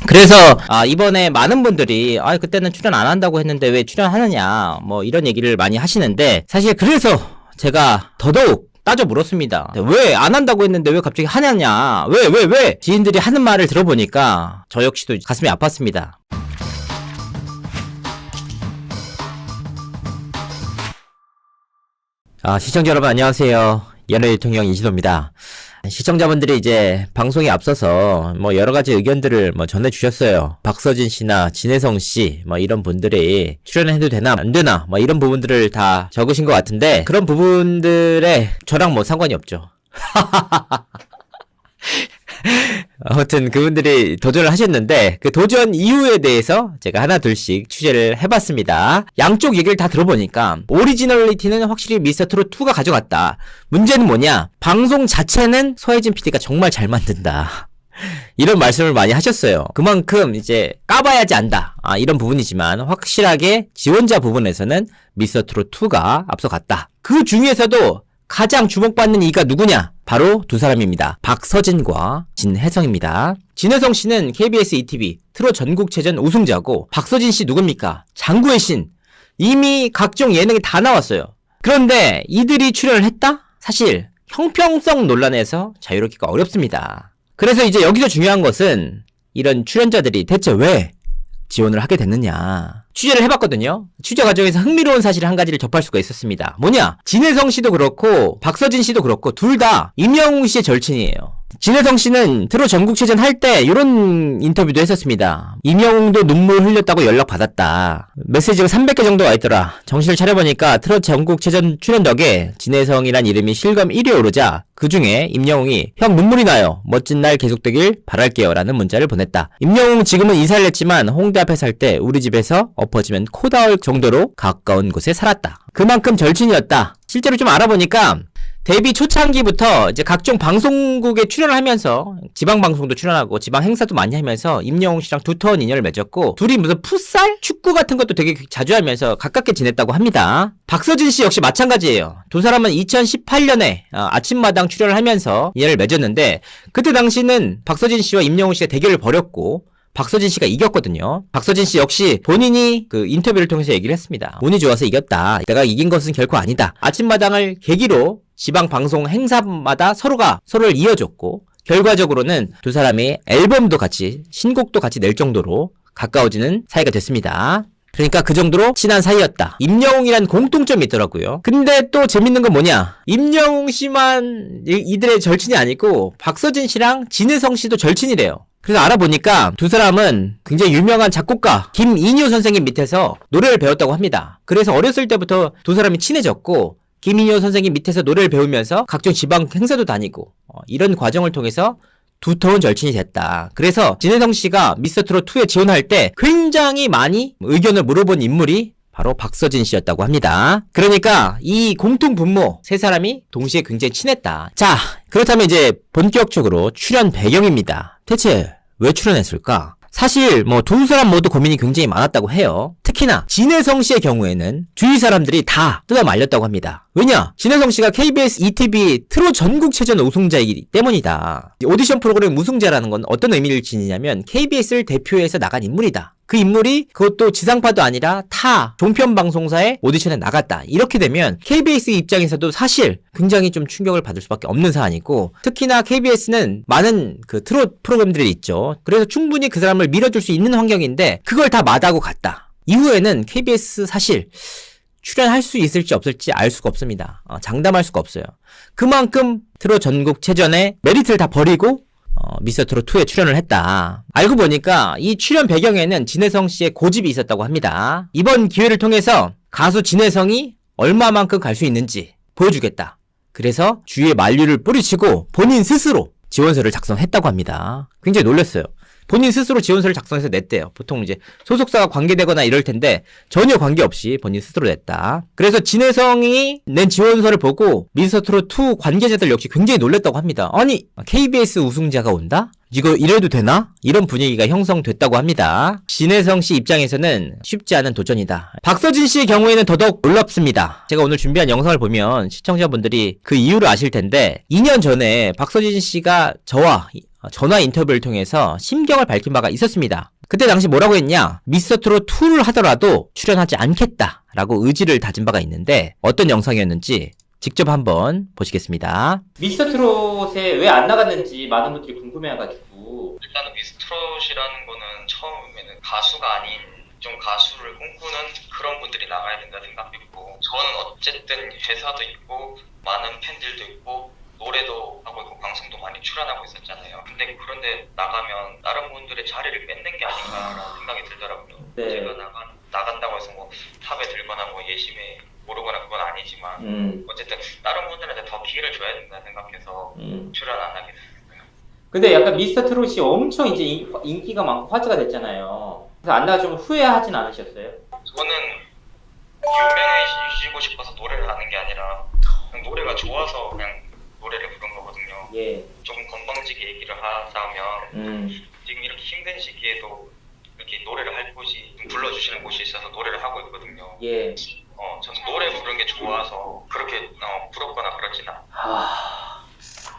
그래서 이번에 많은 분들이 그때는 출연 안 한다고 했는데 왜 출연하느냐 뭐 이런 얘기를 많이 하시는데, 사실 그래서 제가 더더욱 따져 물었습니다. 왜 안 한다고 했는데 왜 갑자기 하냐냐, 왜 지인들이 하는 말을 들어보니까 저 역시도 가슴이 아팠습니다. 시청자 여러분 안녕하세요. 연예대통령 이진호입니다. 시청자분들이 이제 방송에 앞서서 뭐 여러가지 의견들을 뭐 전해주셨어요. 박서진 씨나 진혜성 씨 뭐 이런 분들이 출연해도 되나 안 되나 뭐 이런 부분들을 다 적으신 것 같은데, 그런 부분들에 저랑 뭐 상관이 없죠. 아무튼 그분들이 도전을 하셨는데, 그 도전 이유에 대해서 제가 하나 둘씩 취재를 해봤습니다. 양쪽 얘기를 다 들어보니까 오리지널리티는 확실히 미스터트롯2가 가져갔다. 문제는 뭐냐, 방송 자체는 서혜진 PD가 정말 잘 만든다. 이런 말씀을 많이 하셨어요. 그만큼 이제 까봐야지 안다 이런 부분이지만, 확실하게 지원자 부분에서는 미스터트롯2가 앞서갔다. 그 중에서도 가장 주목받는 이가 누구냐? 바로 두 사람입니다. 박서진과 진혜성입니다. 진혜성 씨는 KBS ETV 트롯 전국체전 우승자고, 박서진 씨 누굽니까? 장구의 신. 이미 각종 예능에 다 나왔어요. 그런데 이들이 출연을 했다? 사실 형평성 논란에서 자유롭기가 어렵습니다. 그래서 이제 여기서 중요한 것은 이런 출연자들이 대체 왜 지원을 하게 됐느냐. 취재를 해봤거든요. 취재 과정에서 흥미로운 사실 한 가지를 접할 수가 있었습니다. 뭐냐? 진혜성 씨도 그렇고 박서진 씨도 그렇고 둘 다 임영웅 씨의 절친이에요. 진혜성 씨는 트롯 전국체전 할 때 이런 인터뷰도 했었습니다. 임영웅도 눈물 흘렸다고 연락받았다. 메시지가 300개 정도 와있더라. 정신을 차려보니까 트롯 전국체전 출연 덕에 진혜성이란 이름이 실검 1위에 오르자 그 중에 임영웅이 형 눈물이 나요. 멋진 날 계속되길 바랄게요. 라는 문자를 보냈다. 임영웅 지금은 이사를 했지만 홍대 앞에 살 때 우리 집에서 엎어지면 코 닿을 정도로 가까운 곳에 살았다. 그만큼 절친이었다. 실제로 좀 알아보니까 데뷔 초창기부터 이제 각종 방송국에 출연을 하면서 지방방송도 출연하고 지방 행사도 많이 하면서 임영웅 씨랑 두터운 인연을 맺었고, 둘이 무슨 풋살? 축구 같은 것도 되게 자주 하면서 가깝게 지냈다고 합니다. 박서진 씨 역시 마찬가지예요. 두 사람은 2018년에 아침마당 출연을 하면서 인연을 맺었는데, 그때 당시는 박서진 씨와 임영웅 씨가 대결을 벌였고 박서진 씨가 이겼거든요. 박서진 씨 역시 본인이 그 인터뷰를 통해서 얘기를 했습니다. 운이 좋아서 이겼다. 내가 이긴 것은 결코 아니다. 아침마당을 계기로 지방 방송 행사마다 서로가 서로를 이어줬고, 결과적으로는 두 사람이 앨범도 같이, 신곡도 같이 낼 정도로 가까워지는 사이가 됐습니다. 그러니까 그 정도로 친한 사이였다. 임영웅이란 공통점이 있더라고요. 근데 또 재밌는 건 뭐냐, 임영웅 씨만 이들의 절친이 아니고 박서진 씨랑 진혜성 씨도 절친이래요. 그래서 알아보니까 두 사람은 굉장히 유명한 작곡가 김인효 선생님 밑에서 노래를 배웠다고 합니다. 그래서 어렸을 때부터 두 사람이 친해졌고, 김인효 선생님 밑에서 노래를 배우면서 각종 지방 행사도 다니고 이런 과정을 통해서 두터운 절친이 됐다. 그래서 진혜성 씨가 미스터트롯2에 지원할 때 굉장히 많이 의견을 물어본 인물이 바로 박서진 씨였다고 합니다. 그러니까 이 공통 분모 세 사람이 동시에 굉장히 친했다. 자, 그렇다면 이제 본격적으로 출연 배경입니다. 대체 왜 출연했을까? 사실 뭐 두 사람 모두 고민이 굉장히 많았다고 해요. 특히나 진혜성 씨의 경우에는 주위 사람들이 다 뜯어 말렸다고 합니다. 왜냐? 진혜성 씨가 KBS ETV 트롯 전국체전 우승자이기 때문이다. 오디션 프로그램 우승자라는 건 어떤 의미를 지니냐면 KBS를 대표해서 나간 인물이다. 그 인물이 그것도 지상파도 아니라 타 종편 방송사의 오디션에 나갔다. 이렇게 되면 KBS 입장에서도 사실 굉장히 좀 충격을 받을 수밖에 없는 사안이고, 특히나 KBS는 많은 그 트롯 프로그램들이 있죠. 그래서 충분히 그 사람을 밀어줄 수 있는 환경인데 그걸 다 마다하고 갔다. 이후에는 KBS 사실 출연할 수 있을지 없을지 알 수가 없습니다. 장담할 수가 없어요. 그만큼 트롯 전국체전의 메리트를 다 버리고 미스터트롯2에 출연을 했다. 알고 보니까 이 출연 배경에는 진혜성 씨의 고집이 있었다고 합니다. 이번 기회를 통해서 가수 진혜성이 얼마만큼 갈 수 있는지 보여주겠다. 그래서 주위에 만류를 뿌리치고 본인 스스로 지원서를 작성했다고 합니다. 굉장히 놀랐어요. 본인 스스로 지원서를 작성해서 냈대요. 보통 이제 소속사가 관계되거나 이럴 텐데 전혀 관계없이 본인 스스로 냈다. 그래서 진혜성이 낸 지원서를 보고 미스터트롯2 관계자들 역시 굉장히 놀랐다고 합니다. 아니, KBS 우승자가 온다? 이거 이래도 되나? 이런 분위기가 형성됐다고 합니다. 진혜성 씨 입장에서는 쉽지 않은 도전이다. 박서진 씨의 경우에는 더더욱 놀랍습니다. 제가 오늘 준비한 영상을 보면 시청자분들이 그 이유를 아실 텐데, 2년 전에 박서진 씨가 저와 전화 인터뷰를 통해서 심경을 밝힌 바가 있었습니다. 그때 당시 뭐라고 했냐? 미스터트롯 2를 하더라도 출연하지 않겠다라고 의지를 다진 바가 있는데 어떤 영상이었는지 직접 한번 보시겠습니다. 미스터트롯에 왜 안 나갔는지 많은 분들이 궁금해가지고. 일단은 미스터트롯이라는 거는 처음에는 가수가 아닌 좀 가수를 꿈꾸는 그런 분들이 나가야 된다 생각했고, 저는 어쨌든 회사도 있고 많은 팬들도 있고 노래도 하고 있고 방송도 많이 출연하고 있었잖아요. 근데 그런데 나가면 다른 분들의 자리를 뺏는 게 아닌가라는 생각이 들더라고요. 네. 제가 나간다고 해서 뭐 탑에 들거나 뭐 예심에 오르거나 그건 아니지만 어쨌든 다른 분들한테 더 기회를 줘야 된다 생각해서 출연 안 하게 됐어요. 근데 약간 미스터트롯이 엄청 이제 인기가 많고 화제가 됐잖아요. 그래서 안 나가 좀 후회하진 않으셨어요? 저는 유명해지고 싶어서 노래를 하는 게 아니라 그냥 노래가 좋아서 그냥 노래를 부른 거거든요. 예. 조금 건방지게 얘기를 하자면 지금 이렇게 힘든 시기에도 이렇게 노래를 할 곳이 불러주시는 곳이 있어서 노래를 하고 있거든요. 예. 저는 노래 부르는 게 좋아서 그렇게 부럽거나 그러진 않아요.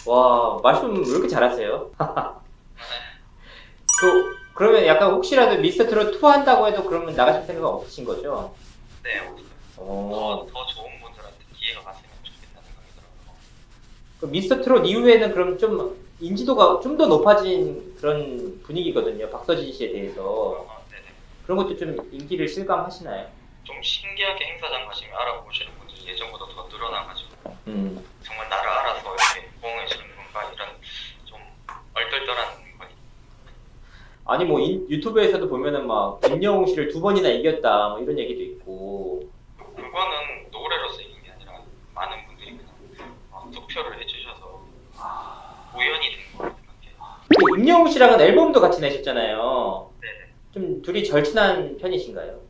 와, 말씀 왜 이렇게 잘하세요? 그러면 약간 혹시라도 미스터트롯 2 한다고 해도 그러면 나가실 생각 없으신 거죠? 네, 없어요. 더 좋은 분들한테 기회가 갔으면 좋겠다는 생각이 들어요. 그 미스터트롯 이후에는 그럼 좀 인지도가 좀 더 높아진 그런 분위기거든요. 박서진 씨에 대해서. 네네. 그런 것도 좀 인기를 실감하시나요? 좀 신기하게 행사장 가시면 알아보시는 분들이 예전보다 더 늘어나가지고 정말 나를 알아서 이렇게 호응해 주는 건가 이런 좀 얼떨떨한 거니. 아니 뭐 유튜브에서도 보면은 막 임영웅 씨를 2번이나 이겼다 뭐 이런 얘기도 있고. 그거는 노래로서 이긴 게 아니라 많은 분들이 그냥 투표를 해주셔서 우연이 된 거라고 생각해요. 임영웅 씨랑은 앨범도 같이 내셨잖아요. 네네. 좀 둘이 절친한 편이신가요?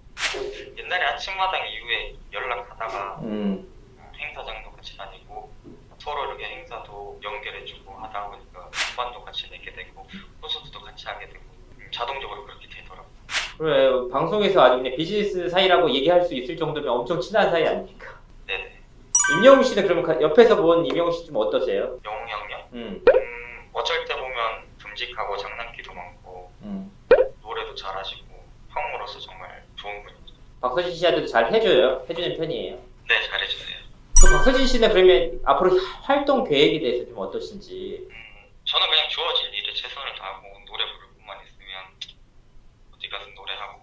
옛날에 아침마당 이후에 연락하다가 행사장도 같이 다니고 서로 이렇게 행사도 연결해주고 하다 보니까 음반도 같이 내게 되고 콘서트도 같이 하게 되고 자동적으로 그렇게 되더라고요. 그래, 방송에서 아주 그냥 비즈니스 사이라고 얘기할 수 있을 정도면 엄청 친한 사이 아닙니까? 네네. 임영웅 씨는 그러면 옆에서 본 임영웅 씨 좀 어떠세요? 영웅 형요? 어쩔 때 보면 듬직하고 장난기도 많고 노래도 잘하시고 형으로서 정말 좋은 분이죠. 박서진 씨한테도 잘 해주는 편이에요? 네, 잘해주세요. 그 박서진 씨는 그러면 앞으로 활동 계획에 대해서 좀 어떠신지? 저는 그냥 주어진 일에 최선을 다하고 노래 부를 뿐만 있으면 어디 가서 노래하고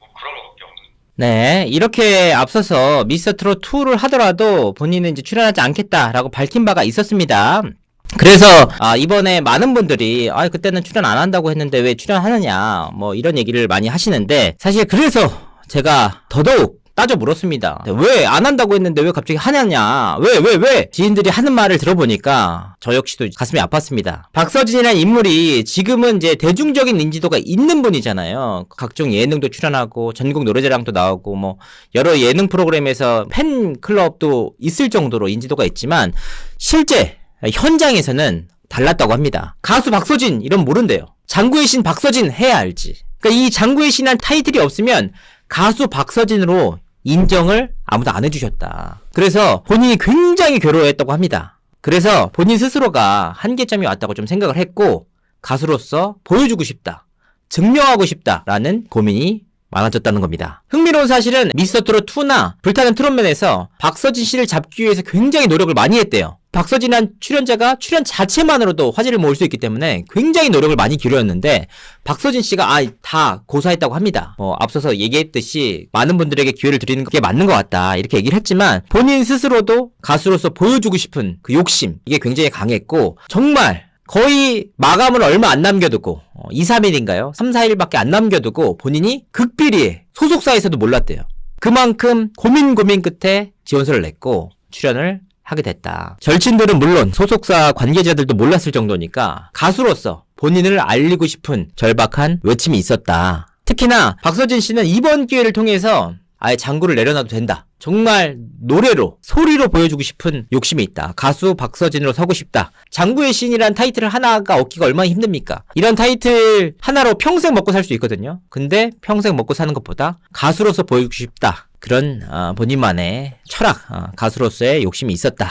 뭐 그런 거밖에 없는. 네, 이렇게 앞서서 미스터트롯 2를 하더라도 본인은 이제 출연하지 않겠다라고 밝힌 바가 있었습니다. 그래서 이번에 많은 분들이 그때는 출연 안 한다고 했는데 왜 출연하느냐 뭐 이런 얘기를 많이 하시는데, 사실 그래서 제가 더더욱 따져 물었습니다. 왜 안 한다고 했는데 왜 갑자기 하냐냐, 왜 지인들이 하는 말을 들어보니까 저 역시도 가슴이 아팠습니다. 박서진이라는 인물이 지금은 이제 대중적인 인지도가 있는 분이잖아요. 각종 예능도 출연하고 전국 노래자랑도 나오고 뭐 여러 예능 프로그램에서 팬클럽도 있을 정도로 인지도가 있지만 실제 현장에서는 달랐다고 합니다. 가수 박서진 이러면 모른대요. 장구의 신 박서진 해야 알지. 그러니까 이 장구의 신한 타이틀이 없으면 가수 박서진으로 인정을 아무도 안 해주셨다. 그래서 본인이 굉장히 괴로워했다고 합니다. 그래서 본인 스스로가 한계점이 왔다고 좀 생각을 했고, 가수로서 보여주고 싶다, 증명하고 싶다라는 고민이 많아졌다는 겁니다. 흥미로운 사실은 미스터트롯 2나 불타는 트롯맨에서 박서진 씨를 잡기 위해서 굉장히 노력을 많이 했대요. 박서진이란 출연자가 출연 자체만으로도 화제를 모을 수 있기 때문에 굉장히 노력을 많이 기울였는데, 박서진 씨가 다 고사했다고 합니다. 앞서서 얘기했듯이 많은 분들에게 기회를 드리는 게 맞는 것 같다 이렇게 얘기를 했지만, 본인 스스로도 가수로서 보여주고 싶은 그 욕심, 이게 굉장히 강했고, 정말 거의 마감을 얼마 안 남겨두고 2, 3일인가요? 3, 4일밖에 안 남겨두고 본인이 극비리에 소속사에서도 몰랐대요. 그만큼 고민 끝에 지원서를 냈고 출연을 하게 됐다. 절친들은 물론 소속사 관계자들도 몰랐을 정도니까 가수로서 본인을 알리고 싶은 절박한 외침이 있었다. 특히나 박서진 씨는 이번 기회를 통해서 아예 장구를 내려놔도 된다, 정말 노래로 소리로 보여주고 싶은 욕심이 있다, 가수 박서진으로 서고 싶다. 장구의 신이란 타이틀 하나가 얻기가 얼마나 힘듭니까? 이런 타이틀 하나로 평생 먹고 살 수 있거든요. 근데 평생 먹고 사는 것보다 가수로서 보여주고 싶다, 그런 본인만의 철학, 가수로서의 욕심이 있었다.